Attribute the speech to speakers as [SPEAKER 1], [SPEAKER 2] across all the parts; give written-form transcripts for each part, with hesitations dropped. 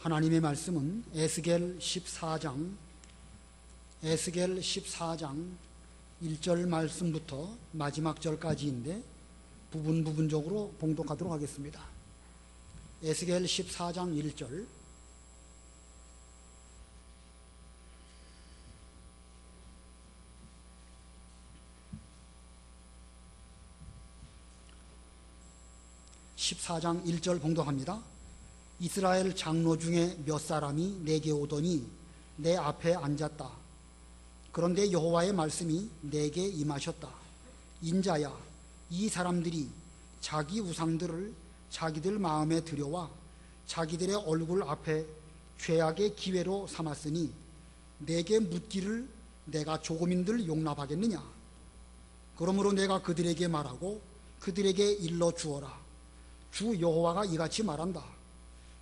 [SPEAKER 1] 하나님의 말씀은 에스겔 14장 1절 말씀부터 마지막 절까지인데 부분적으로 봉독하도록 하겠습니다. 에스겔 14장 1절. (14장 1절) 봉독합니다. 이스라엘 장로 중에 몇 사람이 내게 오더니 내 앞에 앉았다. 그런데 여호와의 말씀이 내게 임하셨다. 인자야, 이 사람들이 자기 우상들을 자기들 마음에 들여와 자기들의 얼굴 앞에 죄악의 기회로 삼았으니 내게 묻기를 내가 조금인들 용납하겠느냐? 그러므로 내가 그들에게 말하고 그들에게 일러 주어라. 주 여호와가 이같이 말한다.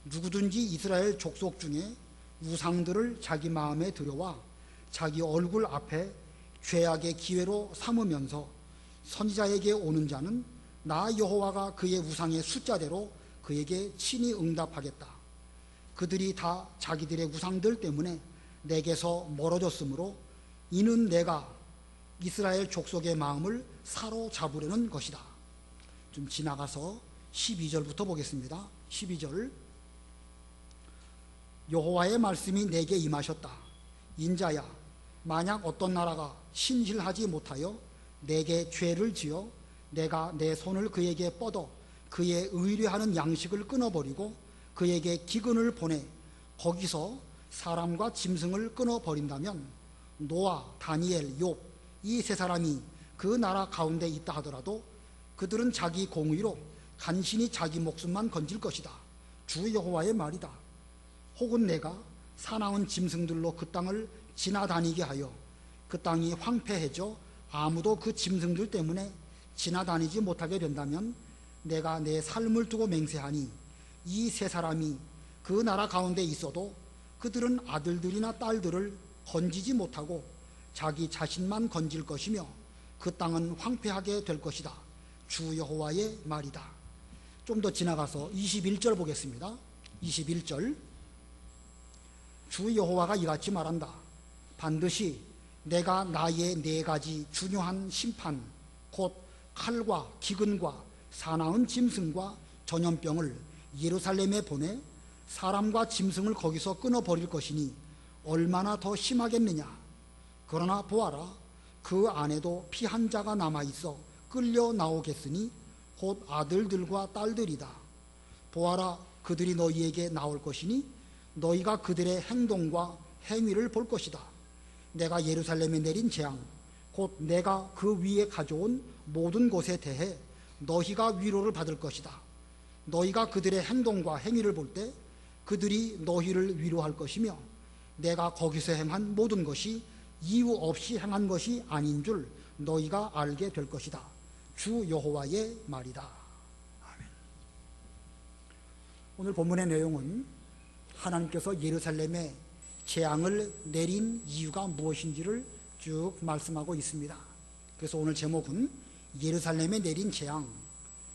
[SPEAKER 1] 누구든지 이스라엘 족속 중에 우상들을 자기 마음에 들여와 자기 얼굴 앞에 죄악의 기회로 삼으면서 선지자에게 오는 자는 나 여호와가 그의 우상의 숫자대로 그에게 친히 응답하겠다. 그들이 다 자기들의 우상들 때문에 내게서 멀어졌으므로 이는 내가 이스라엘 족속의 마음을 사로잡으려는 것이다. 좀 지나가서 12절부터 보겠습니다. 12절. 여호와의 말씀이 내게 임하셨다. 인자야, 만약 어떤 나라가 신실하지 못하여 내게 죄를 지어 내가 내 손을 그에게 뻗어 그의 의뢰하는 양식을 끊어버리고 그에게 기근을 보내 거기서 사람과 짐승을 끊어버린다면 노아, 다니엘, 욥 이 세 사람이 그 나라 가운데 있다 하더라도 그들은 자기 공의로 간신히 자기 목숨만 건질 것이다. 주 여호와의 말이다. 혹은 내가 사나운 짐승들로 그 땅을 지나다니게 하여 그 땅이 황폐해져 아무도 그 짐승들 때문에 지나다니지 못하게 된다면 내가 내 삶을 두고 맹세하니 이 세 사람이 그 나라 가운데 있어도 그들은 아들들이나 딸들을 건지지 못하고 자기 자신만 건질 것이며 그 땅은 황폐하게 될 것이다. 주 여호와의 말이다. 좀 더 지나가서 21절 보겠습니다. 21절. 주 여호와가 이같이 말한다. 반드시 내가 나의 4가지 중요한 심판, 곧 칼과 기근과 사나운 짐승과 전염병을 예루살렘에 보내 사람과 짐승을 거기서 끊어버릴 것이니 얼마나 더 심하겠느냐. 그러나 보아라, 그 안에도 피 한 자가 남아있어 끌려 나오겠으니 곧 아들들과 딸들이다. 보아라, 그들이 너희에게 나올 것이니 너희가 그들의 행동과 행위를 볼 것이다. 내가 예루살렘에 내린 재앙, 곧 내가 그 위에 가져온 모든 것에 대해 너희가 위로를 받을 것이다. 너희가 그들의 행동과 행위를 볼 때 그들이 너희를 위로할 것이며 내가 거기서 행한 모든 것이 이유 없이 행한 것이 아닌 줄 너희가 알게 될 것이다. 주 여호와의 말이다. 아멘. 오늘 본문의 내용은 하나님께서 예루살렘에 재앙을 내린 이유가 무엇인지를 쭉 말씀하고 있습니다. 그래서 오늘 제목은 예루살렘에 내린 재앙,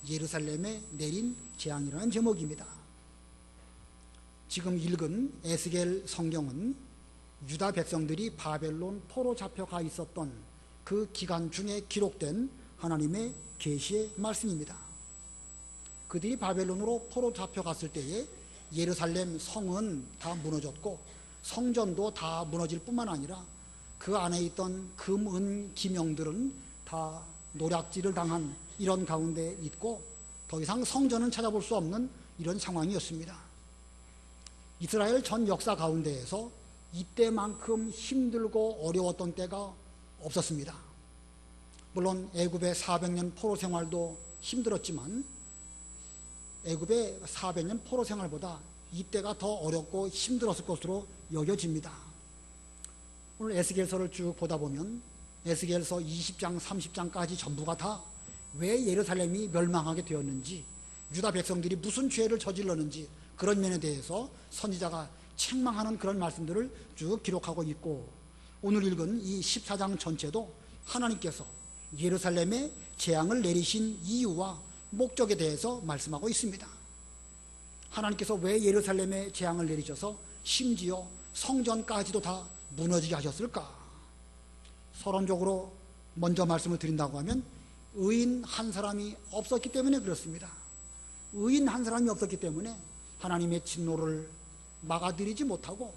[SPEAKER 1] 예루살렘에 내린 재앙이라는 제목입니다. 지금 읽은 에스겔 성경은 유다 백성들이 바벨론 포로 잡혀가 있었던 그 기간 중에 기록된 하나님의 계시의 말씀입니다. 그들이 바벨론으로 포로 잡혀갔을 때에 예루살렘 성은 다 무너졌고 성전도 다 무너질 뿐만 아니라 그 안에 있던 금, 은, 기명들은 다 노략질을 당한 이런 가운데 있고 더 이상 성전은 찾아볼 수 없는 이런 상황이었습니다. 이스라엘 전 역사 가운데에서 이때만큼 힘들고 어려웠던 때가 없었습니다. 물론 애굽의 400년 포로 생활도 힘들었지만 애굽의 400년 포로 생활보다 이때가 더 어렵고 힘들었을 것으로 여겨집니다. 오늘 에스겔서를 쭉 보다 보면 에스겔서 20장 30장까지 전부가 다 왜 예루살렘이 멸망하게 되었는지, 유다 백성들이 무슨 죄를 저질렀는지 그런 면에 대해서 선지자가 책망하는 그런 말씀들을 쭉 기록하고 있고, 오늘 읽은 이 14장 전체도 하나님께서 예루살렘에 재앙을 내리신 이유와 목적에 대해서 말씀하고 있습니다. 하나님께서 왜 예루살렘에 재앙을 내리셔서 심지어 성전까지도 다 무너지게 하셨을까? 서론적으로 먼저 말씀을 드린다고 하면 의인 한 사람이 없었기 때문에 그렇습니다. 의인 한 사람이 없었기 때문에 하나님의 진노를 막아들이지 못하고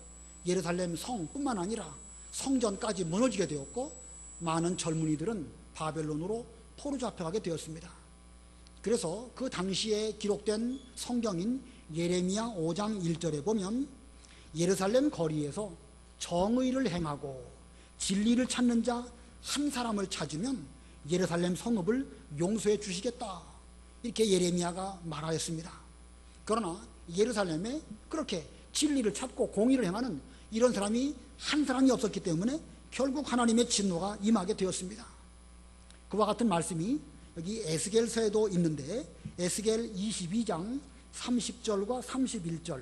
[SPEAKER 1] 예루살렘 성뿐만 아니라 성전까지 무너지게 되었고, 많은 젊은이들은 바벨론으로 포로 잡혀가게 되었습니다. 그래서 그 당시에 기록된 성경인 예레미야 5장 1절에 보면 예루살렘 거리에서 정의를 행하고 진리를 찾는 자 한 사람을 찾으면 예루살렘 성읍을 용서해 주시겠다, 이렇게 예레미야가 말하였습니다. 그러나 예루살렘에 그렇게 진리를 찾고 공의를 행하는 이런 사람이 한 사람이 없었기 때문에 결국 하나님의 진노가 임하게 되었습니다. 그와 같은 말씀이 여기 에스겔서에도 있는데, 에스겔 22장 30절과 31절,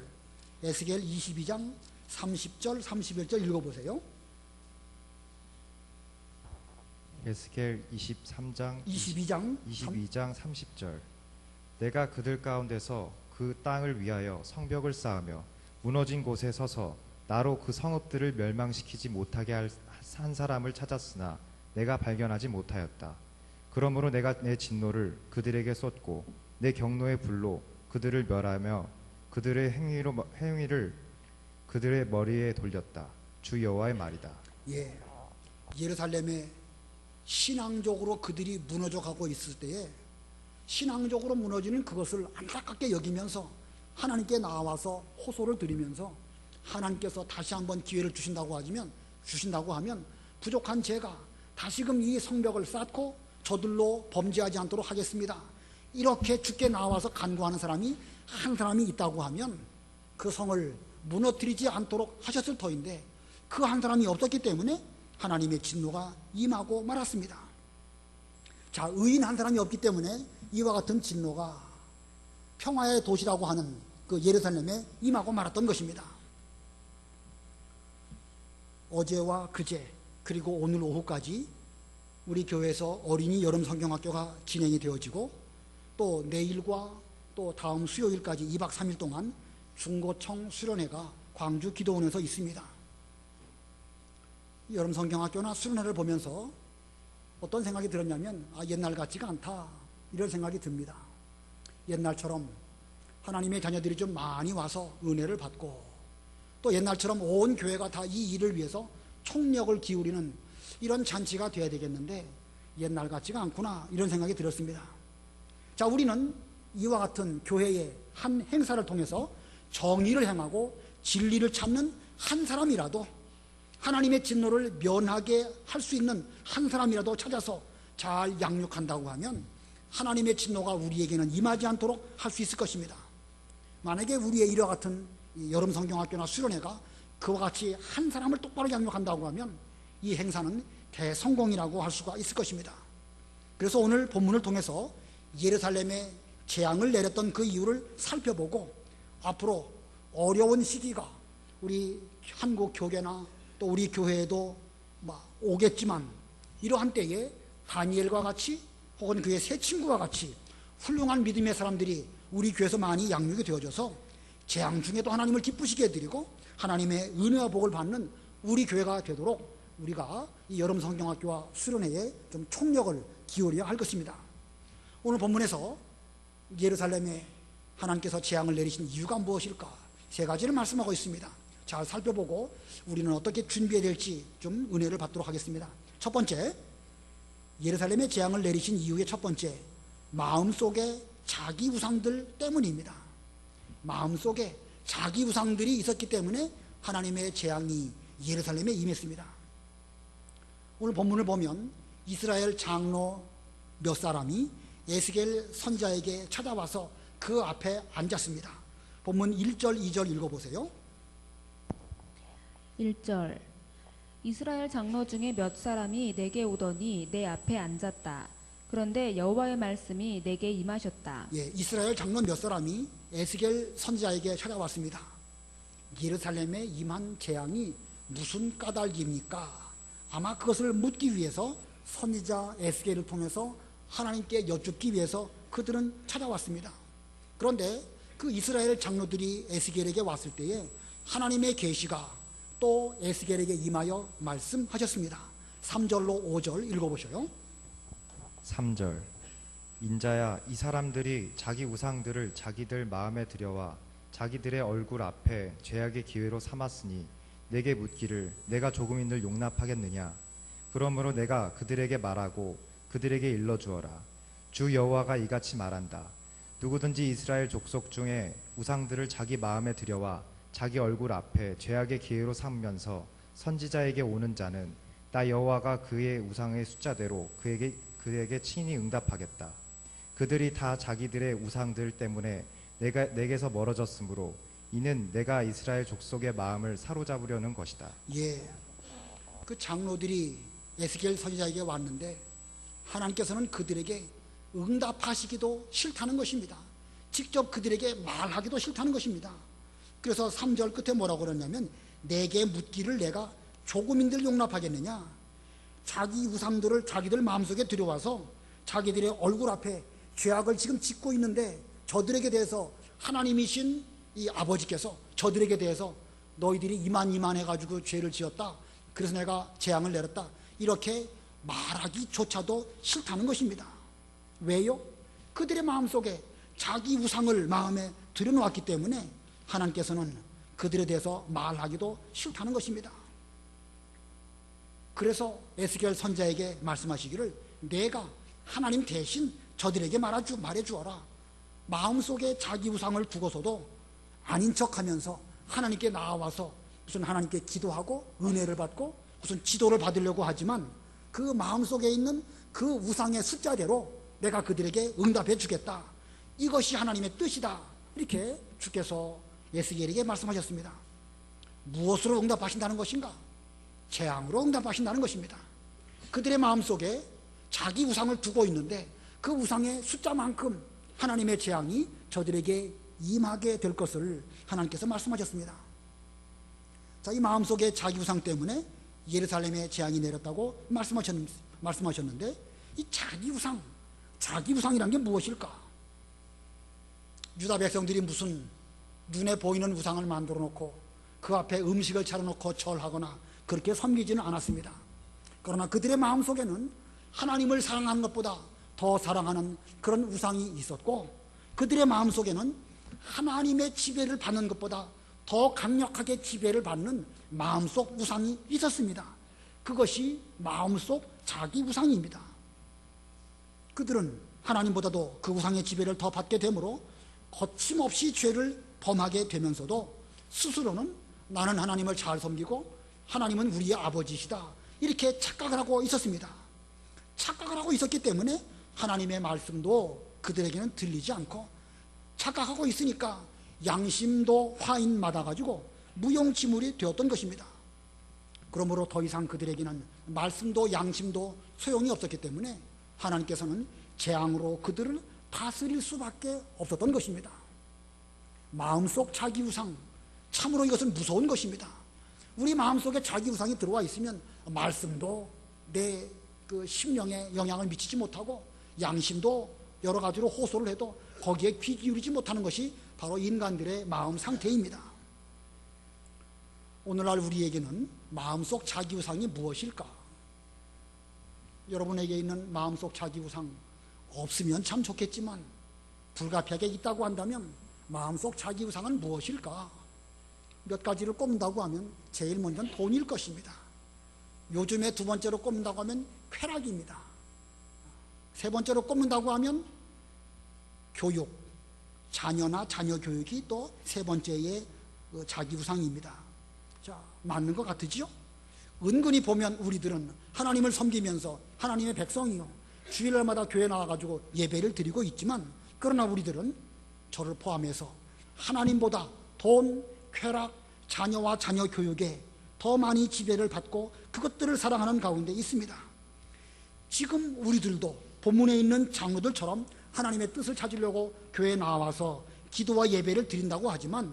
[SPEAKER 1] 에스겔 22장 30절 31절 읽어보세요.
[SPEAKER 2] 에스겔 22장 30절. 내가 그들 가운데서 그 땅을 위하여 성벽을 쌓으며 무너진 곳에 서서 나로 그 성읍들을 멸망시키지 못하게 한 사람을 찾았으나 내가 발견하지 못하였다. 그러므로 내가 내 진노를 그들에게 쏟고 내 경노의 불로 그들을 멸하며 그들의 행위를 그들의 머리에 돌렸다. 주 여호와의 말이다.
[SPEAKER 1] 예, 예루살렘에 신앙적으로 그들이 무너져 가고 있을 때에 신앙적으로 무너지는 그것을 안타깝게 여기면서 하나님께 나와서 호소를 드리면서 하나님께서 다시 한번 기회를 주신다고 하면 부족한 제가 다시금 이 성벽을 쌓고 저들로 범죄하지 않도록 하겠습니다, 이렇게 주께 나와서 간구하는 사람이 한 사람이 있다고 하면 그 성을 무너뜨리지 않도록 하셨을 터인데, 그 한 사람이 없었기 때문에 하나님의 진노가 임하고 말았습니다. 자, 의인 한 사람이 없기 때문에 이와 같은 진노가 평화의 도시라고 하는 그 예루살렘에 임하고 말았던 것입니다. 어제와 그제 그리고 오늘 오후까지 우리 교회에서 어린이 여름 성경학교가 진행이 되어지고, 또 내일과 또 다음 수요일까지 2박 3일 동안 중고청 수련회가 광주 기도원에서 있습니다. 여름 성경학교나 수련회를 보면서 어떤 생각이 들었냐면, 옛날 같지가 않다, 이런 생각이 듭니다. 옛날처럼 하나님의 자녀들이 좀 많이 와서 은혜를 받고, 또 옛날처럼 온 교회가 다 이 일을 위해서 총력을 기울이는 이런 잔치가 돼야 되겠는데 옛날 같지가 않구나, 이런 생각이 들었습니다. 자, 우리는 이와 같은 교회의 한 행사를 통해서 정의를 행하고 진리를 찾는 한 사람이라도, 하나님의 진노를 면하게 할 수 있는 한 사람이라도 찾아서 잘 양육한다고 하면 하나님의 진노가 우리에게는 임하지 않도록 할 수 있을 것입니다. 만약에 우리의 이와 같은 여름 성경학교나 수련회가 그와 같이 한 사람을 똑바로 양육한다고 하면 이 행사는 대성공이라고 할 수가 있을 것입니다. 그래서 오늘 본문을 통해서 예루살렘에 재앙을 내렸던 그 이유를 살펴보고, 앞으로 어려운 시기가 우리 한국 교계나 또 우리 교회에도 오겠지만, 이러한 때에 다니엘과 같이 혹은 그의 세 친구와 같이 훌륭한 믿음의 사람들이 우리 교회에서 많이 양육이 되어져서 재앙 중에도 하나님을 기쁘시게 해드리고 하나님의 은혜와 복을 받는 우리 교회가 되도록 우리가 이 여름 성경학교와 수련회에 좀 총력을 기울여야 할 것입니다. 오늘 본문에서 예루살렘에 하나님께서 재앙을 내리신 이유가 무엇일까? 세 가지를 말씀하고 있습니다. 잘 살펴보고 우리는 어떻게 준비해야 될지 좀 은혜를 받도록 하겠습니다. 첫 번째, 예루살렘에 재앙을 내리신 이유의 첫 번째, 마음속에 자기 우상들 때문입니다. 마음속에 자기 우상들이 있었기 때문에 하나님의 재앙이 예루살렘에 임했습니다. 오늘 본문을 보면 이스라엘 장로 몇 사람이 에스겔 선지자에게 찾아와서 그 앞에 앉았습니다. 본문 1절 2절 읽어보세요.
[SPEAKER 3] 1절. 이스라엘 장로 중에 몇 사람이 내게 오더니 내 앞에 앉았다. 그런데 여호와의 말씀이 내게 임하셨다.
[SPEAKER 1] 예, 이스라엘 장로 몇 사람이 에스겔 선지자에게 찾아왔습니다. 예루살렘에 임한 재앙이 무슨 까닭입니까? 아마 그것을 묻기 위해서 선지자 에스겔을 통해서 하나님께 여쭙기 위해서 그들은 찾아왔습니다. 그런데 그 이스라엘 장로들이 에스겔에게 왔을 때에 하나님의 계시가 또 에스겔에게 임하여 말씀하셨습니다. 3절로 5절 읽어보셔요.
[SPEAKER 2] 3절 인자야 이 사람들이 자기 우상들을 자기들 마음에 들여와 자기들의 얼굴 앞에 죄악의 기회로 삼았으니 내게 묻기를 내가 조금인들 용납하겠느냐. 그러므로 내가 그들에게 말하고 그들에게 일러주어라. 주 여호와가 이같이 말한다. 누구든지 이스라엘 족속 중에 우상들을 자기 마음에 들여와 자기 얼굴 앞에 죄악의 기회로 삼으면서 선지자에게 오는 자는 나 여호와가 그의 우상의 숫자대로 그에게 친히 응답하겠다. 그들이 다 자기들의 우상들 때문에 내게서 멀어졌으므로 이는 내가 이스라엘 족속의 마음을 사로잡으려는 것이다.
[SPEAKER 1] 예, 그 장로들이 에스겔 선지자에게 왔는데 하나님께서는 그들에게 응답하시기도 싫다는 것입니다. 직접 그들에게 말하기도 싫다는 것입니다. 그래서 3절 끝에 뭐라고 그러냐면 내게 묻기를 내가 조금인들 용납하겠느냐. 자기 우상들을 자기들 마음속에 들여와서 자기들의 얼굴 앞에 죄악을 지금 짓고 있는데 저들에게 대해서 하나님이신 이 아버지께서 저들에게 대해서 너희들이 이만해가지고 죄를 지었다. 그래서 내가 재앙을 내렸다. 이렇게 말하기조차도 싫다는 것입니다. 왜요? 그들의 마음속에 자기 우상을 마음에 들여놓았기 때문에 하나님께서는 그들에 대해서 말하기도 싫다는 것입니다. 그래서 에스겔 선지자에게 말씀하시기를 내가 하나님 대신 저들에게 말해주어라. 마음속에 자기 우상을 두고서도 아닌 척하면서 하나님께 나와서 무슨 하나님께 기도하고 은혜를 받고 무슨 지도를 받으려고 하지만 그 마음속에 있는 그 우상의 숫자대로 내가 그들에게 응답해 주겠다. 이것이 하나님의 뜻이다. 이렇게 주께서 에스겔에게 말씀하셨습니다. 무엇으로 응답하신다는 것인가? 재앙으로 응답하신다는 것입니다. 그들의 마음속에 자기 우상을 두고 있는데 그 우상의 숫자만큼 하나님의 재앙이 저들에게 임하게 될 것을 하나님께서 말씀하셨습니다. 자, 이 마음속에 자기 우상 때문에 예루살렘에 재앙이 내렸다고 말씀하셨는데 이 자기 우상이란 게 무엇일까? 유다 백성들이 무슨 눈에 보이는 우상을 만들어 놓고 그 앞에 음식을 차려놓고 절하거나 그렇게 섬기지는 않았습니다. 그러나 그들의 마음속에는 하나님을 사랑하는 것보다 더 사랑하는 그런 우상이 있었고 그들의 마음속에는 하나님의 지배를 받는 것보다 더 강력하게 지배를 받는 마음속 우상이 있었습니다. 그것이 마음속 자기 우상입니다. 그들은 하나님보다도 그 우상의 지배를 더 받게 되므로 거침없이 죄를 범하게 되면서도 스스로는 나는 하나님을 잘 섬기고 하나님은 우리의 아버지시다 이렇게 착각을 하고 있었습니다. 착각을 하고 있었기 때문에 하나님의 말씀도 그들에게는 들리지 않고 착각하고 있으니까 양심도 화인 맞아가지고 무용지물이 되었던 것입니다. 그러므로 더 이상 그들에게는 말씀도 양심도 소용이 없었기 때문에 하나님께서는 재앙으로 그들을 다스릴 수밖에 없었던 것입니다. 마음속 자기 우상, 참으로 이것은 무서운 것입니다. 우리 마음속에 자기 우상이 들어와 있으면 말씀도 내 그 심령에 영향을 미치지 못하고 양심도 여러 가지로 호소를 해도 거기에 귀 기울이지 못하는 것이 바로 인간들의 마음 상태입니다. 오늘날 우리에게는 마음속 자기 우상이 무엇일까? 여러분에게 있는 마음속 자기 우상 없으면 참 좋겠지만 불가피하게 있다고 한다면 마음속 자기 우상은 무엇일까? 몇 가지를 꼽는다고 하면 제일 먼저는 돈일 것입니다. 요즘에 두 번째로 꼽는다고 하면 쾌락입니다. 세 번째로 꼽는다고 하면 교육, 자녀나 자녀 교육이 또 세 번째의 자기 우상입니다. 자, 맞는 것 같으지요? 은근히 보면 우리들은 하나님을 섬기면서 하나님의 백성이요 주일날마다 교회 나와가지고 예배를 드리고 있지만 그러나 우리들은 저를 포함해서 하나님보다 돈, 쾌락, 자녀와 자녀 교육에 더 많이 지배를 받고 그것들을 사랑하는 가운데 있습니다. 지금 우리들도 본문에 있는 장로들처럼 하나님의 뜻을 찾으려고 교회에 나와서 기도와 예배를 드린다고 하지만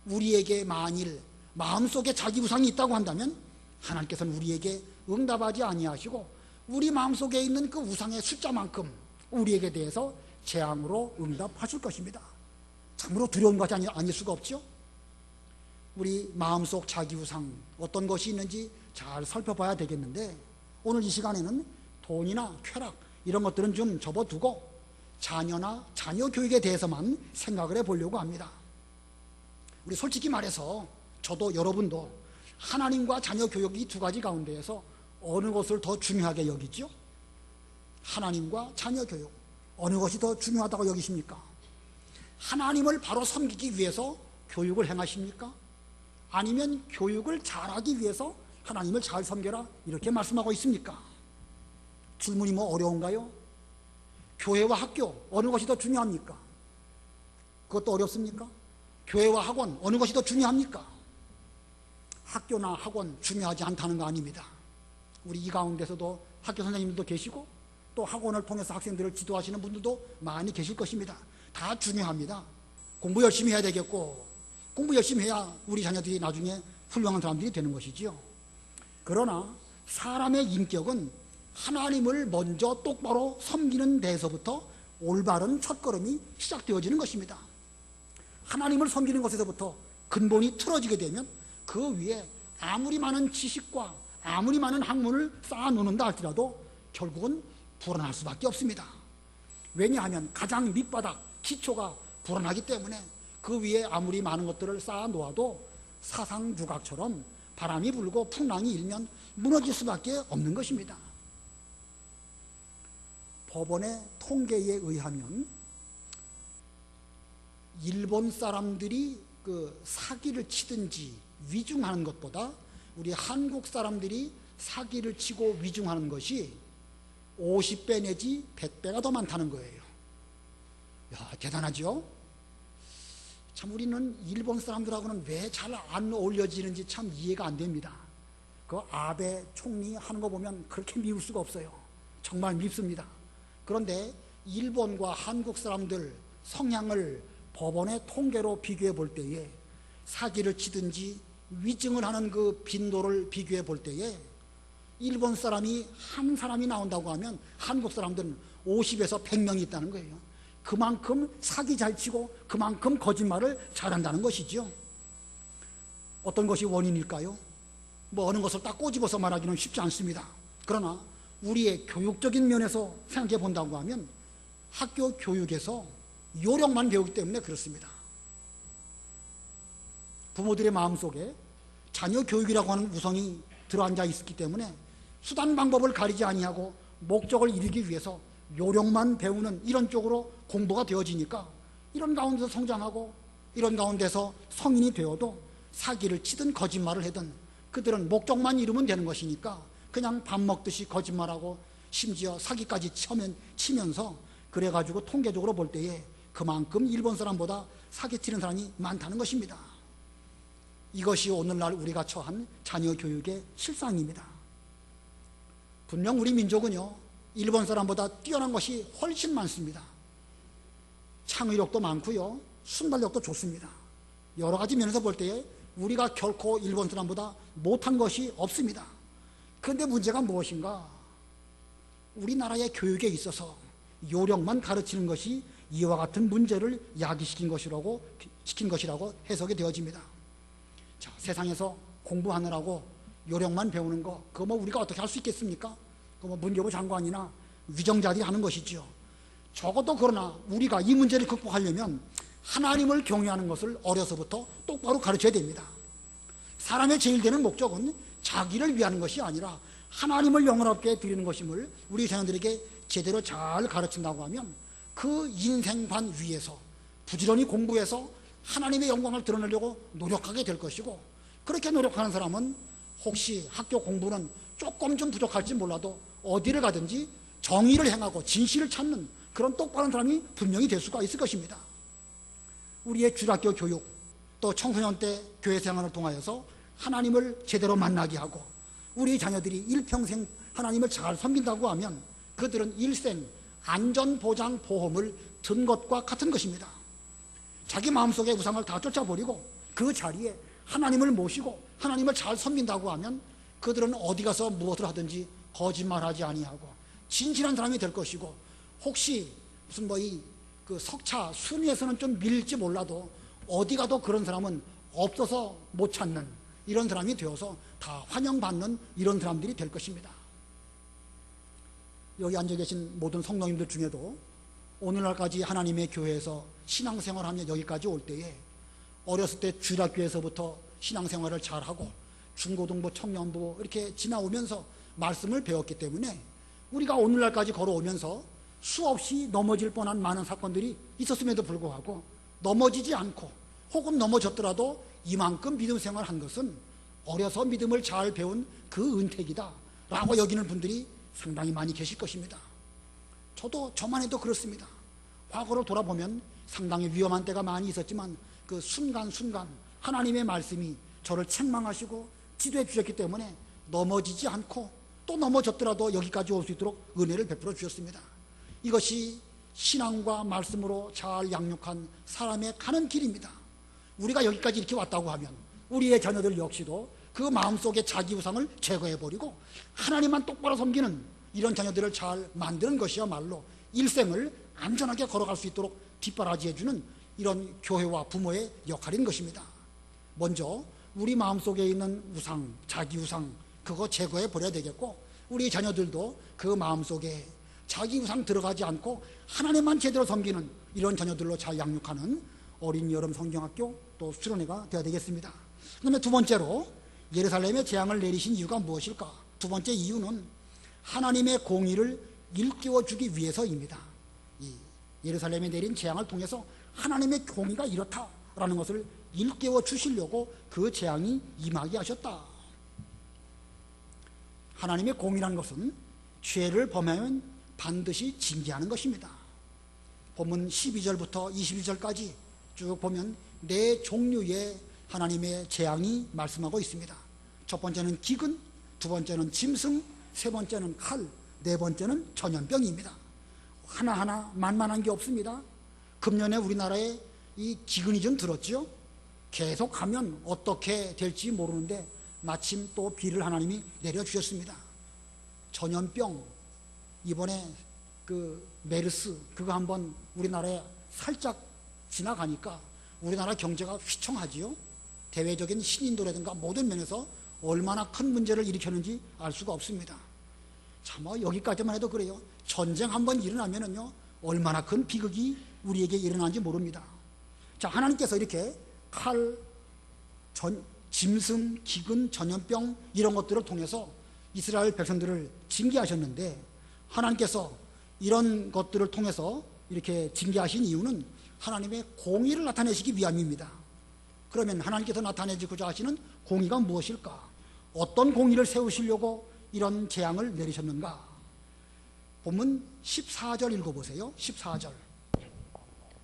[SPEAKER 1] 우리에게 만일 마음속에 자기 우상이 있다고 한다면 하나님께서는 우리에게 응답하지 아니하시고 우리 마음속에 있는 그 우상의 숫자만큼 우리에게 대해서 재앙으로 응답하실 것입니다. 참으로 두려운 것이 아닐 수가 없죠. 우리 마음속 자기우상 어떤 것이 있는지 잘 살펴봐야 되겠는데, 오늘 이 시간에는 돈이나 쾌락 이런 것들은 좀 접어두고 자녀나 자녀 교육에 대해서만 생각을 해보려고 합니다. 우리 솔직히 말해서 저도 여러분도 하나님과 자녀 교육 이 두 가지 가운데에서 어느 것을 더 중요하게 여기죠? 하나님과 자녀 교육 어느 것이 더 중요하다고 여기십니까? 하나님을 바로 섬기기 위해서 교육을 행하십니까? 아니면 교육을 잘하기 위해서 하나님을 잘 섬겨라 이렇게 말씀하고 있습니까? 질문이 뭐 어려운가요? 교회와 학교 어느 것이 더 중요합니까? 그것도 어렵습니까? 교회와 학원 어느 것이 더 중요합니까? 학교나 학원 중요하지 않다는 거 아닙니다. 우리 이 가운데서도 학교 선생님들도 계시고 또 학원을 통해서 학생들을 지도하시는 분들도 많이 계실 것입니다. 다 중요합니다. 공부 열심히 해야 되겠고, 공부 열심히 해야 우리 자녀들이 나중에 훌륭한 사람들이 되는 것이지요. 그러나 사람의 인격은 하나님을 먼저 똑바로 섬기는 데에서부터 올바른 첫걸음이 시작되어지는 것입니다. 하나님을 섬기는 것에서부터 근본이 틀어지게 되면 그 위에 아무리 많은 지식과 아무리 많은 학문을 쌓아놓는다 할지라도 결국은 불안할 수밖에 없습니다. 왜냐하면 가장 밑바닥 기초가 불안하기 때문에 그 위에 아무리 많은 것들을 쌓아놓아도 사상유각처럼 바람이 불고 풍랑이 일면 무너질 수밖에 없는 것입니다. 법원의 통계에 의하면 일본 사람들이 그 사기를 치든지 위중하는 것보다 우리 한국 사람들이 사기를 치고 위중하는 것이 50배 내지 100배가 더 많다는 거예요. 야, 대단하죠? 참 우리는 일본 사람들하고는 왜 잘 안 어울려지는지 참 이해가 안 됩니다. 그 아베 총리 하는 거 보면 그렇게 미울 수가 없어요. 정말 밉습니다. 그런데 일본과 한국 사람들 성향을 법원의 통계로 비교해 볼 때에 사기를 치든지 위증을 하는 그 빈도를 비교해 볼 때에 일본 사람이 한 사람이 나온다고 하면 한국 사람들은 50에서 100명이 있다는 거예요. 그만큼 사기 잘 치고 그만큼 거짓말을 잘한다는 것이죠. 어떤 것이 원인일까요? 뭐 어느 것을 딱 꼬집어서 말하기는 쉽지 않습니다. 그러나 우리의 교육적인 면에서 생각해 본다고 하면 학교 교육에서 요령만 배우기 때문에 그렇습니다. 부모들의 마음속에 자녀 교육이라고 하는 우성이 들어앉아 있기 때문에 수단 방법을 가리지 아니하고 목적을 이루기 위해서 요령만 배우는 이런 쪽으로 공부가 되어지니까 이런 가운데서 성장하고 이런 가운데서 성인이 되어도 사기를 치든 거짓말을 하든 그들은 목적만 이루면 되는 것이니까 그냥 밥 먹듯이 거짓말하고 심지어 사기까지 치면서 그래가지고 통계적으로 볼 때에 그만큼 일본 사람보다 사기치는 사람이 많다는 것입니다. 이것이 오늘날 우리가 처한 자녀 교육의 실상입니다. 분명 우리 민족은요 일본 사람보다 뛰어난 것이 훨씬 많습니다. 창의력도 많고요 순발력도 좋습니다. 여러 가지 면에서 볼 때에 우리가 결코 일본 사람보다 못한 것이 없습니다. 그런데 문제가 무엇인가? 우리나라의 교육에 있어서 요령만 가르치는 것이 이와 같은 문제를 야기시킨 것이라고 해석이 되어집니다. 자, 세상에서 공부하느라고 요령만 배우는 거, 그거 뭐 우리가 어떻게 할 수 있겠습니까? 그거 뭐 문교부 장관이나 위정자들이 하는 것이죠. 적어도 그러나 우리가 이 문제를 극복하려면 하나님을 경외하는 것을 어려서부터 똑바로 가르쳐야 됩니다. 사람의 제일 되는 목적은 자기를 위하는 것이 아니라 하나님을 영원롭게 드리는 것임을 우리 자녀들에게 제대로 잘 가르친다고 하면 그 인생관 위에서 부지런히 공부해서 하나님의 영광을 드러내려고 노력하게 될 것이고, 그렇게 노력하는 사람은 혹시 학교 공부는 조금 좀 부족할지 몰라도 어디를 가든지 정의를 행하고 진실을 찾는 그런 똑바른 사람이 분명히 될 수가 있을 것입니다. 우리의 주일학교 교육 또 청소년 때 교회 생활을 통하여서 하나님을 제대로 만나게 하고 우리 자녀들이 일평생 하나님을 잘 섬긴다고 하면 그들은 일생 안전보장보험을 든 것과 같은 것입니다. 자기 마음속의 우상을 다 쫓아버리고 그 자리에 하나님을 모시고 하나님을 잘 섬긴다고 하면 그들은 어디 가서 무엇을 하든지 거짓말하지 아니하고 진실한 사람이 될 것이고, 혹시 무슨 뭐 이 그 석차 순위에서는 좀 밀릴지 몰라도 어디 가도 그런 사람은 없어서 못 찾는 이런 사람이 되어서 다 환영받는 이런 사람들이 될 것입니다. 여기 앉아 계신 모든 성도님들 중에도 오늘날까지 하나님의 교회에서 신앙생활하며 여기까지 올 때에 어렸을 때 주일학교에서부터 신앙생활을 잘하고 중고등부, 청년부 이렇게 지나오면서 말씀을 배웠기 때문에 우리가 오늘날까지 걸어오면서 수없이 넘어질 뻔한 많은 사건들이 있었음에도 불구하고 넘어지지 않고 혹은 넘어졌더라도 이만큼 믿음 생활한 것은 어려서 믿음을 잘 배운 그 은택이다 라고 여기는 분들이 상당히 많이 계실 것입니다. 저도 저만 해도 그렇습니다. 과거를 돌아보면 상당히 위험한 때가 많이 있었지만 그 순간순간 하나님의 말씀이 저를 책망하시고 지도해 주셨기 때문에 넘어지지 않고 또 넘어졌더라도 여기까지 올 수 있도록 은혜를 베풀어 주셨습니다. 이것이 신앙과 말씀으로 잘 양육한 사람의 가는 길입니다. 우리가 여기까지 이렇게 왔다고 하면 우리의 자녀들 역시도 그 마음속에 자기 우상을 제거해버리고 하나님만 똑바로 섬기는 이런 자녀들을 잘 만드는 것이야말로 일생을 안전하게 걸어갈 수 있도록 뒷바라지해주는 이런 교회와 부모의 역할인 것입니다. 먼저 우리 마음속에 있는 우상, 자기 우상 그거 제거해버려야 되겠고 우리 자녀들도 그 마음속에 자기 우상 들어가지 않고 하나님만 제대로 섬기는 이런 자녀들로 잘 양육하는 어린이 여름 성경학교 또 수련회가 되어야 되겠습니다. 그 다음에 두 번째로 예루살렘에 재앙을 내리신 이유가 무엇일까? 두 번째 이유는 하나님의 공의를 일깨워 주기 위해서입니다. 이 예루살렘에 내린 재앙을 통해서 하나님의 공의가 이렇다라는 것을 일깨워 주시려고 그 재앙이 임하게 하셨다. 하나님의 공의라는 것은 죄를 범하면 반드시 징계하는 것입니다. 본문 12절부터 22절까지 쭉 보면 네 종류의 하나님의 재앙이 말씀하고 있습니다. 첫 번째는 기근, 두 번째는 짐승, 세 번째는 칼, 네 번째는 전염병입니다. 하나하나 만만한 게 없습니다. 금년에 우리나라에 이 기근이 좀 들었죠. 계속하면 어떻게 될지 모르는데 마침 또 비를 하나님이 내려주셨습니다. 전염병, 이번에 그 메르스 그거 한번 우리나라에 살짝 지나가니까 우리나라 경제가 휘청하지요. 대외적인 신인도라든가 모든 면에서 얼마나 큰 문제를 일으켰는지 알 수가 없습니다. 참 여기까지만 해도 그래요. 전쟁 한번 일어나면은요 얼마나 큰 비극이 우리에게 일어나는지 모릅니다. 자, 하나님께서 이렇게 칼, 짐승, 기근, 전염병 이런 것들을 통해서 이스라엘 백성들을 징계하셨는데 하나님께서 이런 것들을 통해서 이렇게 징계하신 이유는 하나님의 공의를 나타내시기 위함입니다. 그러면 하나님께서 나타내시고자 하시는 공의가 무엇일까? 어떤 공의를 세우시려고 이런 재앙을 내리셨는가? 본문 14절 읽어보세요. 14절.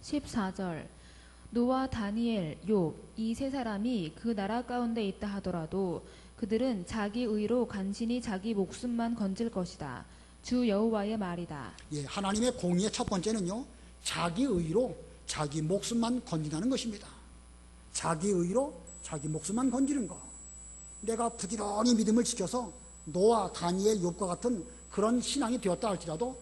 [SPEAKER 3] 14절 노아, 다니엘, 욥 이 세 사람이 그 나라 가운데 있다 하더라도 그들은 자기 의로 간신히 자기 목숨만 건질 것이다. 주 여호와의 말이다.
[SPEAKER 1] 예, 하나님의 공의의 첫 번째는요 자기 의로 자기 목숨만 건진다는 것입니다. 자기 의로 자기 목숨만 건지는 것. 내가 부지런히 믿음을 지켜서 노아, 다니엘, 욥과 같은 그런 신앙이 되었다 할지라도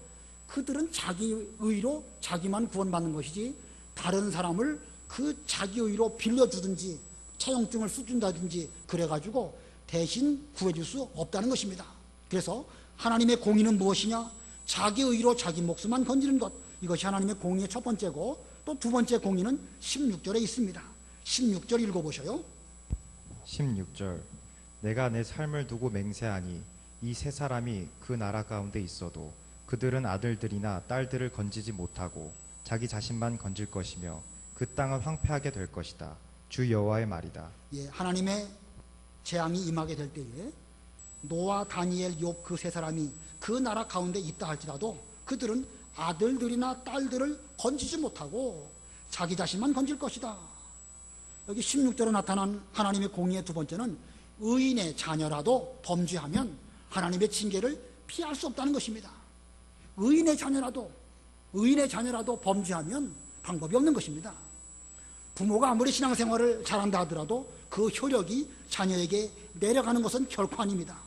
[SPEAKER 1] 그들은 자기 의로 자기만 구원받는 것이지 다른 사람을 그 자기 의로 빌려주든지 차용증을 써준다든지 그래가지고 대신 구해줄 수 없다는 것입니다. 그래서 하나님의 공의는 무엇이냐? 자기 의로 자기 목숨만 건지는 것. 이것이 하나님의 공의의 첫 번째고 또 두 번째 공의는 16절에 있습니다. 16절 읽어보셔요.
[SPEAKER 2] 16절 내가 내 삶을 두고 맹세하니 이 세 사람이 그 나라 가운데 있어도 그들은 아들들이나 딸들을 건지지 못하고 자기 자신만 건질 것이며 그 땅은 황폐하게 될 것이다. 주 여호와의 말이다.
[SPEAKER 1] 예, 하나님의 재앙이 임하게 될 때에 노아, 다니엘, 욥 그 세 사람이 그 나라 가운데 있다 할지라도 그들은 아들들이나 딸들을 건지지 못하고 자기 자신만 건질 것이다. 여기 16절에 나타난 하나님의 공의의 두 번째는 의인의 자녀라도 범죄하면 하나님의 징계를 피할 수 없다는 것입니다. 의인의 자녀라도 범죄하면 방법이 없는 것입니다. 부모가 아무리 신앙생활을 잘한다 하더라도 그 효력이 자녀에게 내려가는 것은 결코 아닙니다.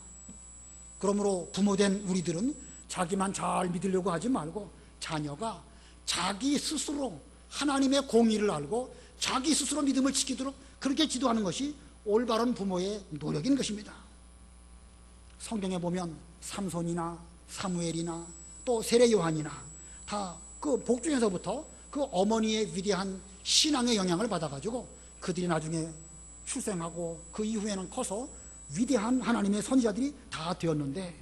[SPEAKER 1] 그러므로 부모된 우리들은 자기만 잘 믿으려고 하지 말고 자녀가 자기 스스로 하나님의 공의를 알고 자기 스스로 믿음을 지키도록 그렇게 지도하는 것이 올바른 부모의 노력인 것입니다. 성경에 보면 삼손이나 사무엘이나 또 세례 요한이나 다 그 복중에서부터 그 어머니의 위대한 신앙의 영향을 받아가지고 그들이 나중에 출생하고 그 이후에는 커서 위대한 하나님의 선지자들이 다 되었는데,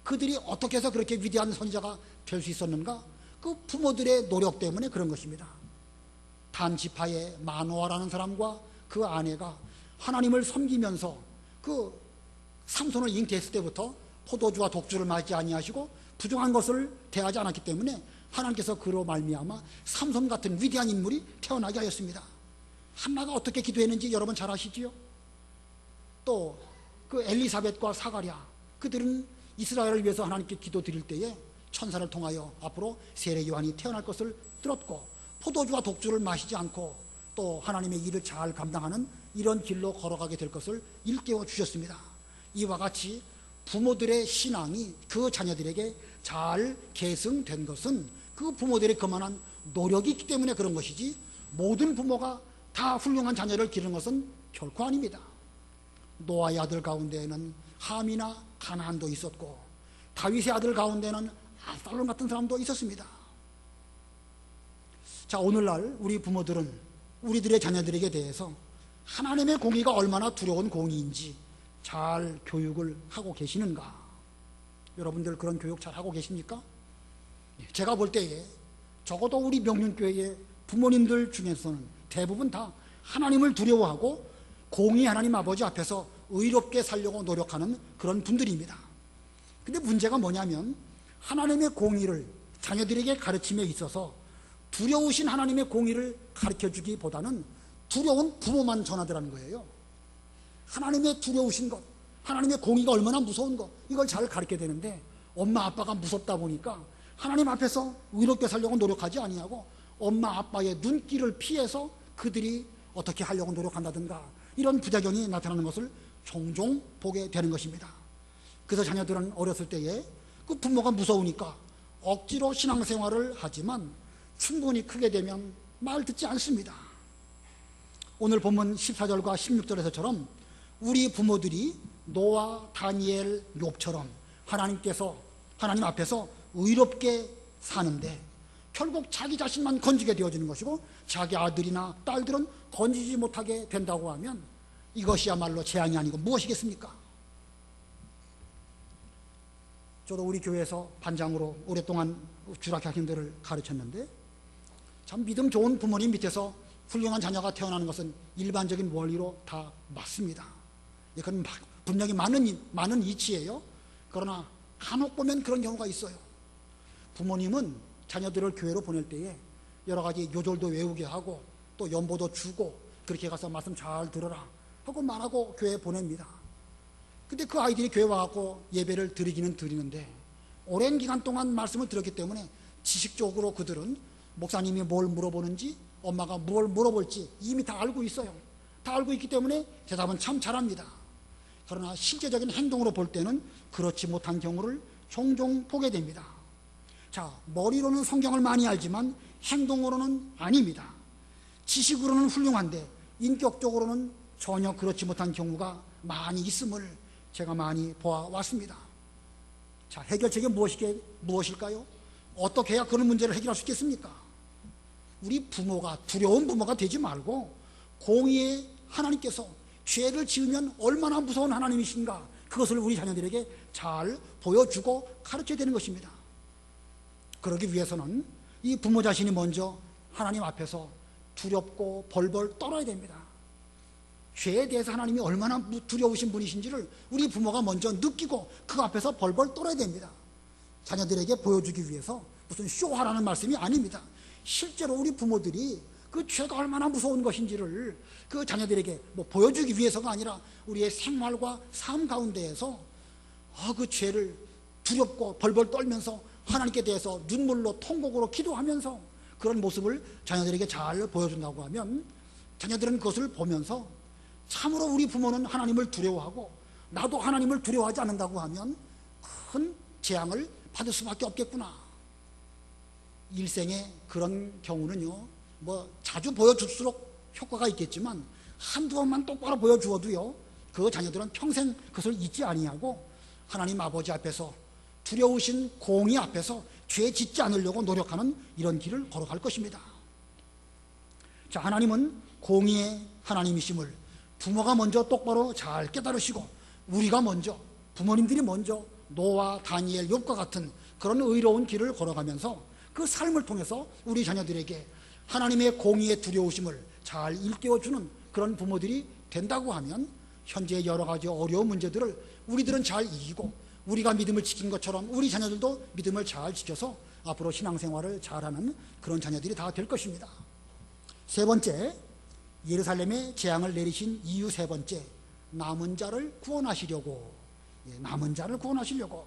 [SPEAKER 1] 그들이 어떻게 해서 그렇게 위대한 선지자가 될 수 있었는가? 그 부모들의 노력 때문에 그런 것입니다. 단 지파의 마노아라는 사람과 그 아내가 하나님을 섬기면서 그 삼손을 잉태했을 때부터 포도주와 독주를 마지 아니하시고 부정한 것을 대하지 않았기 때문에 하나님께서 그로 말미암아 삼손 같은 위대한 인물이 태어나게 하였습니다. 한나가 어떻게 기도했는지 여러분 잘 아시지요? 또 그 엘리사벳과 사가랴, 그들은 이스라엘을 위해서 하나님께 기도 드릴 때에 천사를 통하여 앞으로 세례 요한이 태어날 것을 들었고, 포도주와 독주를 마시지 않고 또 하나님의 일을 잘 감당하는 이런 길로 걸어가게 될 것을 일깨워 주셨습니다. 이와 같이 부모들의 신앙이 그 자녀들에게 잘 계승된 것은 그 부모들의 그만한 노력이 있기 때문에 그런 것이지, 모든 부모가 다 훌륭한 자녀를 기르는 것은 결코 아닙니다. 노아의 아들 가운데에는 함이나 가나안도 있었고, 다윗의 아들 가운데는 압살롬 같은 사람도 있었습니다. 자, 오늘날 우리 부모들은 우리들의 자녀들에게 대해서 하나님의 공의가 얼마나 두려운 공의인지 잘 교육을 하고 계시는가? 여러분들 그런 교육 잘 하고 계십니까? 제가 볼 때에 적어도 우리 명륜교회의 부모님들 중에서는 대부분 다 하나님을 두려워하고 공의 하나님 아버지 앞에서 의롭게 살려고 노력하는 그런 분들입니다. 근데 문제가 뭐냐면, 하나님의 공의를 자녀들에게 가르침에 있어서 두려우신 하나님의 공의를 가르쳐주기보다는 두려운 부모만 전하더라는 거예요. 하나님의 두려우신 것, 하나님의 공의가 얼마나 무서운 것, 이걸 잘 가르쳐야 되는데 엄마 아빠가 무섭다 보니까 하나님 앞에서 의롭게 살려고 노력하지 아니하고 엄마 아빠의 눈길을 피해서 그들이 어떻게 하려고 노력한다든가, 이런 부작용이 나타나는 것을 종종 보게 되는 것입니다. 그래서 자녀들은 어렸을 때에 그 부모가 무서우니까 억지로 신앙생활을 하지만 충분히 크게 되면 말 듣지 않습니다. 오늘 본문 14절과 16절에서처럼 우리 부모들이 노아, 다니엘, 욥처럼 하나님 앞에서 의롭게 사는데 결국 자기 자신만 건지게 되어지는 것이고, 자기 아들이나 딸들은 건지지 못하게 된다고 하면 이것이야말로 재앙이 아니고 무엇이겠습니까? 저도 우리 교회에서 반장으로 오랫동안 주락학생들을 가르쳤는데, 참 믿음 좋은 부모님 밑에서 훌륭한 자녀가 태어나는 것은 일반적인 원리로 다 맞습니다. 이건 분명히 많은 이치예요. 그러나 간혹 보면 그런 경우가 있어요. 부모님은 자녀들을 교회로 보낼 때에 여러 가지 요절도 외우게 하고 또 연보도 주고 그렇게 가서 말씀 잘 들어라 하고 말하고 교회에 보냅니다. 근데 그 아이들이 교회 와갖고 예배를 드리기는 드리는데 오랜 기간 동안 말씀을 들었기 때문에 지식적으로 그들은 목사님이 뭘 물어보는지, 엄마가 뭘 물어볼지 이미 다 알고 있어요. 다 알고 있기 때문에 대답은 참 잘합니다. 그러나 실제적인 행동으로 볼 때는 그렇지 못한 경우를 종종 보게 됩니다. 자, 머리로는 성경을 많이 알지만 행동으로는 아닙니다. 지식으로는 훌륭한데 인격적으로는 전혀 그렇지 못한 경우가 많이 있음을 제가 많이 보아왔습니다. 자, 해결책이 무엇일까요? 어떻게 해야 그런 문제를 해결할 수 있겠습니까? 우리 부모가 두려운 부모가 되지 말고 공의의 하나님께서 죄를 지으면 얼마나 무서운 하나님이신가, 그것을 우리 자녀들에게 잘 보여주고 가르쳐야 되는 것입니다. 그러기 위해서는 이 부모 자신이 먼저 하나님 앞에서 두렵고 벌벌 떨어야 됩니다. 죄에 대해서 하나님이 얼마나 두려우신 분이신지를 우리 부모가 먼저 느끼고 그 앞에서 벌벌 떨어야 됩니다. 자녀들에게 보여주기 위해서 무슨 쇼하라는 말씀이 아닙니다. 실제로 우리 부모들이 그 죄가 얼마나 무서운 것인지를 그 자녀들에게 보여주기 위해서가 아니라 우리의 생활과 삶 가운데에서 그 죄를 두렵고 벌벌 떨면서 하나님께 대해서 눈물로 통곡으로 기도하면서 그런 모습을 자녀들에게 잘 보여준다고 하면 자녀들은 그것을 보면서 참으로 우리 부모는 하나님을 두려워하고 나도 하나님을 두려워하지 않는다고 하면 큰 재앙을 받을 수밖에 없겠구나. 일생에 그런 경우는요, 뭐 자주 보여줄수록 효과가 있겠지만 한두 번만 똑바로 보여주어도요, 그 자녀들은 평생 그것을 잊지 아니하고 하나님 아버지 앞에서 두려우신 공의 앞에서 죄 짓지 않으려고 노력하는 이런 길을 걸어갈 것입니다. 자, 하나님은 공의의 하나님이심을 부모가 먼저 똑바로 잘 깨달으시고 우리가 먼저, 부모님들이 먼저 노아, 다니엘, 욥과 같은 그런 의로운 길을 걸어가면서 그 삶을 통해서 우리 자녀들에게 하나님의 공의의 두려우심을 잘 일깨워주는 그런 부모들이 된다고 하면 현재 여러 가지 어려운 문제들을 우리들은 잘 이기고 우리가 믿음을 지킨 것처럼 우리 자녀들도 믿음을 잘 지켜서 앞으로 신앙생활을 잘하는 그런 자녀들이 다 될 것입니다. 세 번째, 예루살렘에 재앙을 내리신 이유 세 번째, 남은 자를 구원하시려고. 남은 자를 구원하시려고.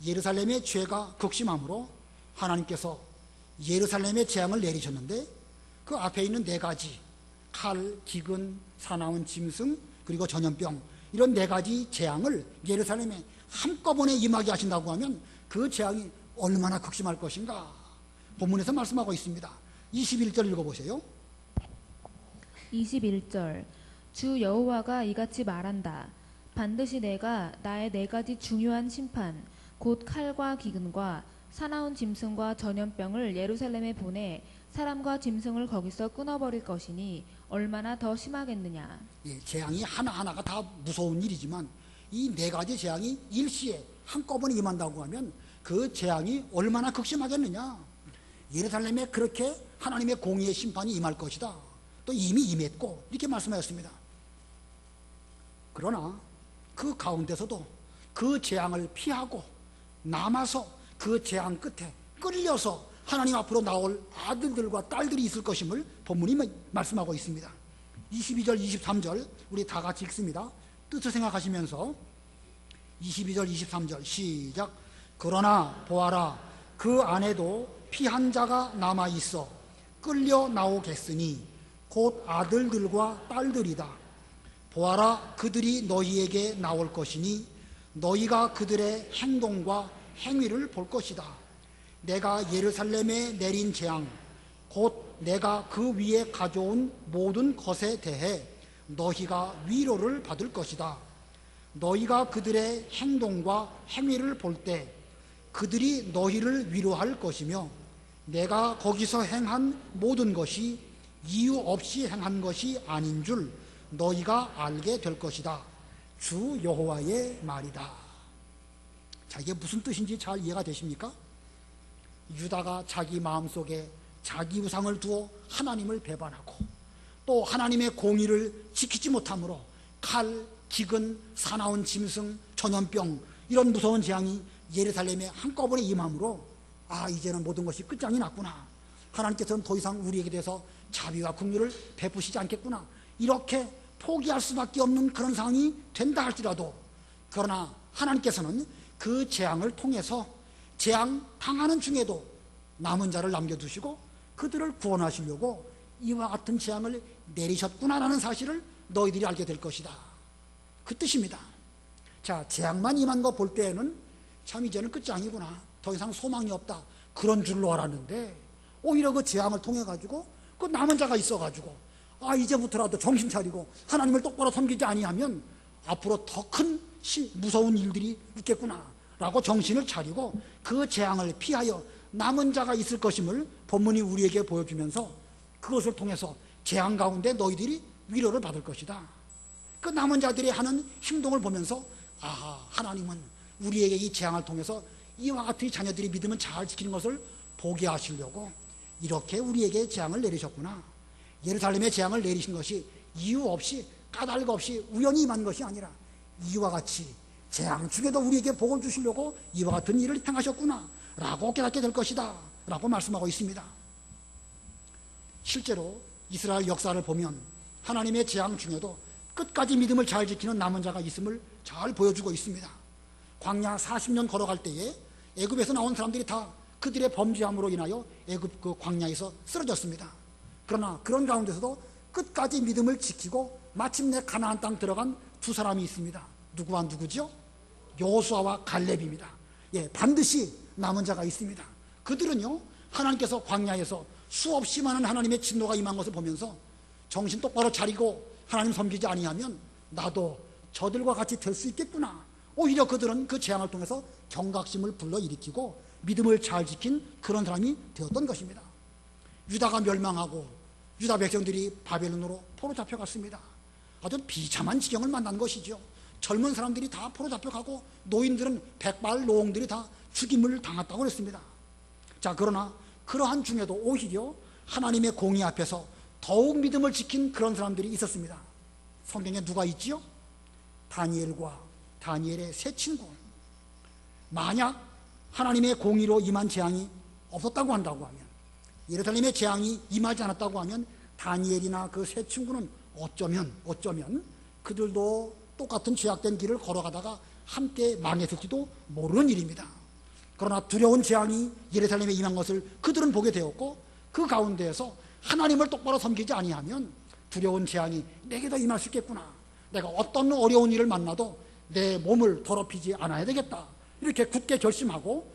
[SPEAKER 1] 예루살렘의 죄가 극심함으로 하나님께서 예루살렘에 재앙을 내리셨는데 그 앞에 있는 네 가지, 칼, 기근, 사나운 짐승, 그리고 전염병, 이런 네 가지 재앙을 예루살렘에 한꺼번에 임하게 하신다고 하면 그 재앙이 얼마나 극심할 것인가 본문에서 말씀하고 있습니다. 21절 읽어보세요.
[SPEAKER 3] 21절 주 여호와가 이같이 말한다. 반드시 내가 나의 네 가지 중요한 심판 곧 칼과 기근과 사나운 짐승과 전염병을 예루살렘에 보내 사람과 짐승을 거기서 끊어버릴 것이니 얼마나 더 심하겠느냐.
[SPEAKER 1] 재앙이 하나하나가 다 무서운 일이지만 이 네 가지 재앙이 일시에 한꺼번에 임한다고 하면 그 재앙이 얼마나 극심하겠느냐. 예루살렘에 그렇게 하나님의 공의의 심판이 임할 것이다. 또 이미 임했고 이렇게 말씀하셨습니다. 그러나 그 가운데서도 그 재앙을 피하고 남아서 그 재앙 끝에 끌려서 하나님 앞으로 나올 아들들과 딸들이 있을 것임을 본문이 말씀하고 있습니다. 22절 23절 우리 다 같이 읽습니다. 뜻을 생각하시면서 22절 23절 시작. 그러나 보아라, 그 안에도 피한 자가 남아있어 끌려 나오겠으니 곧 아들들과 딸들이다. 보아라, 그들이 너희에게 나올 것이니 너희가 그들의 행동과 행위를 볼 것이다. 내가 예루살렘에 내린 재앙 곧 내가 그 위에 가져온 모든 것에 대해 너희가 위로를 받을 것이다. 너희가 그들의 행동과 행위를 볼 때 그들이 너희를 위로할 것이며 내가 거기서 행한 모든 것이 이유 없이 행한 것이 아닌 줄 너희가 알게 될 것이다. 주 여호와의 말이다. 자, 이게 무슨 뜻인지 잘 이해가 되십니까? 유다가 자기 마음속에 자기 우상을 두어 하나님을 배반하고 또 하나님의 공의를 지키지 못함으로 칼, 기근, 사나운 짐승, 전염병 이런 무서운 재앙이 예루살렘에 한꺼번에 임함으로 이제는 모든 것이 끝장이 났구나. 하나님께서는 더 이상 우리에게 대해서 자비와 긍휼을 베푸시지 않겠구나. 이렇게 포기할 수밖에 없는 그런 상황이 된다 할지라도 그러나 하나님께서는 그 재앙을 통해서 재앙 당하는 중에도 남은 자를 남겨두시고 그들을 구원하시려고 이와 같은 재앙을 내리셨구나라는 사실을 너희들이 알게 될 것이다. 그 뜻입니다. 자, 재앙만 임한 거 볼 때에는 참 이제는 끝장이구나. 더 이상 소망이 없다. 그런 줄로 알았는데 오히려 그 재앙을 통해 가지고 그 남은 자가 있어 가지고 이제부터라도 정신 차리고 하나님을 똑바로 섬기지 아니하면 앞으로 더 큰 무서운 일들이 있겠구나 라고 정신을 차리고 그 재앙을 피하여 남은 자가 있을 것임을 본문이 우리에게 보여주면서 그것을 통해서 재앙 가운데 너희들이 위로를 받을 것이다. 그 남은 자들이 하는 행동을 보면서 하나님은 우리에게 이 재앙을 통해서 이와 같은 자녀들이 믿음은 잘 지키는 것을 보게 하시려고 이렇게 우리에게 재앙을 내리셨구나. 예루살렘에 재앙을 내리신 것이 이유 없이 까닭 없이 우연히 임한 것이 아니라 이와 같이 재앙 중에도 우리에게 복을 주시려고 이와 같은 일을 행하셨구나 라고 깨닫게 될 것이다 라고 말씀하고 있습니다. 실제로 이스라엘 역사를 보면 하나님의 재앙 중에도 끝까지 믿음을 잘 지키는 남은 자가 있음을 잘 보여주고 있습니다. 광야 40년 걸어갈 때에 애굽에서 나온 사람들이 다 그들의 범죄함으로 인하여 애굽 그 광야에서 쓰러졌습니다. 그러나 그런 가운데서도 끝까지 믿음을 지키고 마침내 가나안 땅 들어간 두 사람이 있습니다. 누구와 누구죠? 여호수아와 갈렙입니다. 반드시 남은 자가 있습니다. 그들은요, 하나님께서 광야에서 수없이 많은 하나님의 진노가 임한 것을 보면서 정신 똑바로 차리고 하나님 섬기지 아니하면 나도 저들과 같이 될 수 있겠구나. 오히려 그들은 그 재앙을 통해서 경각심을 불러일으키고 믿음을 잘 지킨 그런 사람이 되었던 것입니다. 유다가 멸망하고 유다 백성들이 바벨론으로 포로 잡혀갔습니다. 아주 비참한 지경을 만난 것이죠. 젊은 사람들이 다 포로 잡혀가고 노인들은 백발 노홍들이 다 죽임을 당했다고 그랬습니다. 자, 그러나 그러한 중에도 오히려 하나님의 공의 앞에서 더욱 믿음을 지킨 그런 사람들이 있었습니다. 성경에 누가 있지요? 다니엘과 다니엘의 세 친구. 만약 하나님의 공의로 임한 재앙이 없었다고 한다고 하면, 예루살렘의 재앙이 임하지 않았다고 하면 다니엘이나 그 세 친구는 어쩌면 그들도 똑같은 죄악된 길을 걸어가다가 함께 망했을지도 모르는 일입니다. 그러나 두려운 재앙이 예루살렘에 임한 것을 그들은 보게 되었고, 그 가운데에서 하나님을 똑바로 섬기지 아니하면 두려운 재앙이 내게도 임할 수 있겠구나. 내가 어떤 어려운 일을 만나도 내 몸을 더럽히지 않아야 되겠다. 이렇게 굳게 결심하고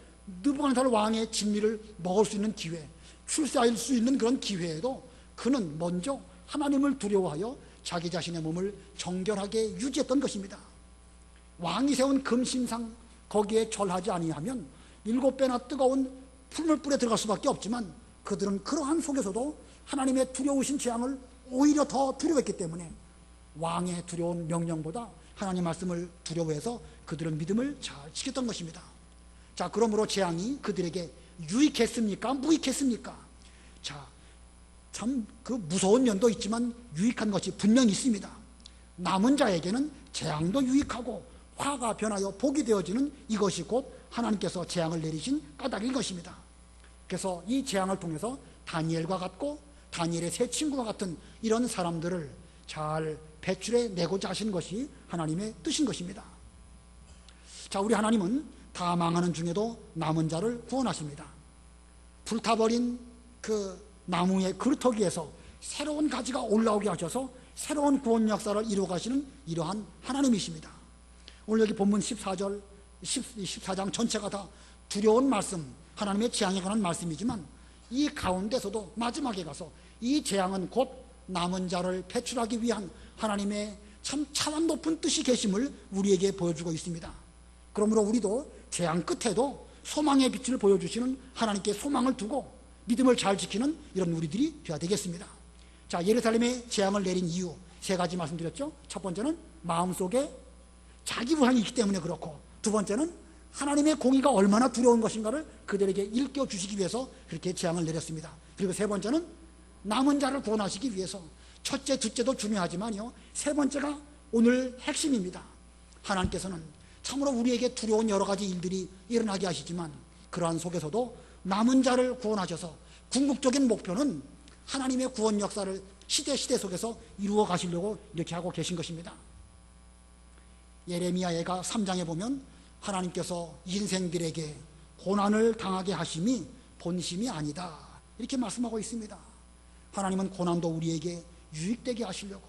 [SPEAKER 1] 느부갓네살 왕의 진미를 먹을 수 있는 기회, 출세할 수 있는 그런 기회에도 그는 먼저 하나님을 두려워하여 자기 자신의 몸을 정결하게 유지했던 것입니다. 왕이 세운 금신상 거기에 절하지 아니하면 7배나 뜨거운 풀물불에 들어갈 수밖에 없지만, 그들은 그러한 속에서도 하나님의 두려우신 재앙을 오히려 더 두려워했기 때문에 왕의 두려운 명령보다 하나님 말씀을 두려워해서 그들은 믿음을 잘 지켰던 것입니다. 자, 그러므로 재앙이 그들에게 유익했습니까? 무익했습니까? 자, 참 그 무서운 면도 있지만 유익한 것이 분명히 있습니다. 남은 자에게는 재앙도 유익하고 화가 변하여 복이 되어지는 이것이 곧 하나님께서 재앙을 내리신 까닭인 것입니다. 그래서 이 재앙을 통해서 다니엘과 같고 다니엘의 세 친구와 같은 이런 사람들을 잘 배출해 내고자 하신 것이 하나님의 뜻인 것입니다. 자, 우리 하나님은 다 망하는 중에도 남은 자를 구원하십니다. 불타버린 그 나무의 그루터기에서 새로운 가지가 올라오게 하셔서 새로운 구원 역사를 이루어 가시는 이러한 하나님이십니다. 오늘 여기 본문 14장 전체가 다 두려운 말씀, 하나님의 재앙에 관한 말씀이지만, 이 가운데서도 마지막에 가서 이 재앙은 곧 남은 자를 배출하기 위한 하나님의 참 차원 높은 뜻이 계심을 우리에게 보여주고 있습니다. 그러므로 우리도 재앙 끝에도 소망의 빛을 보여주시는 하나님께 소망을 두고 믿음을 잘 지키는 이런 우리들이 되어야 되겠습니다. 자, 예루살렘에 재앙을 내린 이유 3가지 말씀드렸죠. 첫 번째는 마음속에 자기 부상이 있기 때문에 그렇고, 두 번째는 하나님의 공의가 얼마나 두려운 것인가를 그들에게 일깨워주시기 위해서 그렇게 재앙을 내렸습니다. 그리고 세 번째는 남은 자를 구원하시기 위해서. 첫째, 둘째도 중요하지만요, 세 번째가 오늘 핵심입니다. 하나님께서는 참으로 우리에게 두려운 여러 가지 일들이 일어나게 하시지만, 그러한 속에서도 남은 자를 구원하셔서 궁극적인 목표는 하나님의 구원 역사를 시대 속에서 이루어 가시려고 이렇게 하고 계신 것입니다. 예레미야 예가 3장에 보면 하나님께서 인생들에게 고난을 당하게 하심이 본심이 아니다, 이렇게 말씀하고 있습니다. 하나님은 고난도 우리에게 유익되게 하시려고,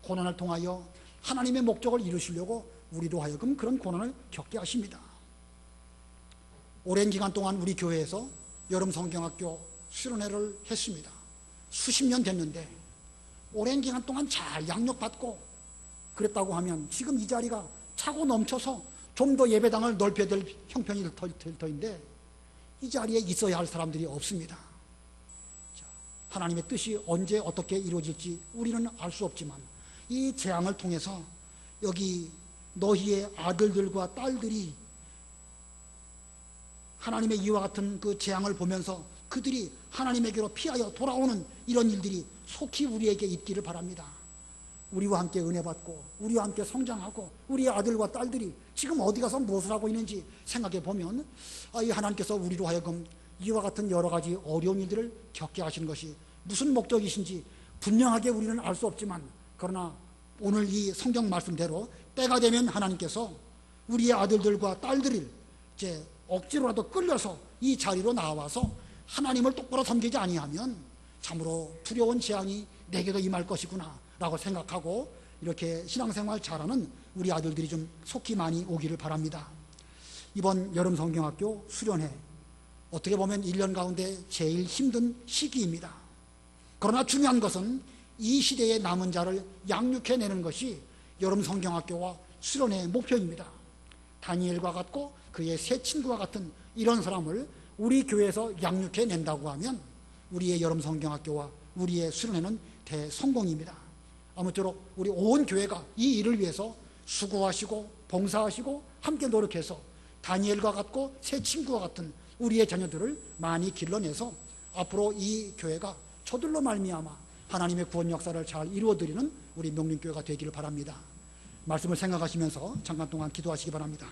[SPEAKER 1] 고난을 통하여 하나님의 목적을 이루시려고 우리로 하여금 그런 고난을 겪게 하십니다. 오랜 기간 동안 우리 교회에서 여름 성경학교 수련회를 했습니다. 수십 년 됐는데 오랜 기간 동안 잘 양육받고 그랬다고 하면 지금 이 자리가 차고 넘쳐서 좀 더 예배당을 넓혀야 될 형편이 될 터인데, 이 자리에 있어야 할 사람들이 없습니다. 자, 하나님의 뜻이 언제 어떻게 이루어질지 우리는 알 수 없지만, 이 재앙을 통해서 여기 너희의 아들들과 딸들이 하나님의 이와 같은 그 재앙을 보면서 그들이 하나님에게로 피하여 돌아오는 이런 일들이 속히 우리에게 있기를 바랍니다. 우리와 함께 은혜 받고 우리와 함께 성장하고 우리의 아들과 딸들이 지금 어디 가서 무엇을 하고 있는지 생각해 보면, 이 하나님께서 우리로 하여금 이와 같은 여러 가지 어려운 일들을 겪게 하시는 것이 무슨 목적이신지 분명하게 우리는 알 수 없지만, 그러나 오늘 이 성경 말씀대로 때가 되면 하나님께서 우리의 아들들과 딸들을 이제 억지로라도 끌려서 이 자리로 나와서 하나님을 똑바로 섬기지 아니하면 참으로 두려운 재앙이 내게도 임할 것이구나 라고 생각하고, 이렇게 신앙생활 잘하는 우리 아들들이 좀 속히 많이 오기를 바랍니다. 이번 여름 성경학교 수련회 어떻게 보면 1년 가운데 제일 힘든 시기입니다. 그러나 중요한 것은 이 시대의 남은 자를 양육해내는 것이 여름 성경학교와 수련의 목표입니다. 다니엘과 같고 그의 세 친구와 같은 이런 사람을 우리 교회에서 양육해낸다고 하면 우리의 여름 성경학교와 우리의 수련회는 대성공입니다. 아무쪼록 우리 온 교회가 이 일을 위해서 수고하시고 봉사하시고 함께 노력해서 다니엘과 같고 새 친구와 같은 우리의 자녀들을 많이 길러내서 앞으로 이 교회가 저들로 말미암아 하나님의 구원 역사를 잘 이루어드리는 우리 명림교회가 되기를 바랍니다. 말씀을 생각하시면서 잠깐 동안 기도하시기 바랍니다.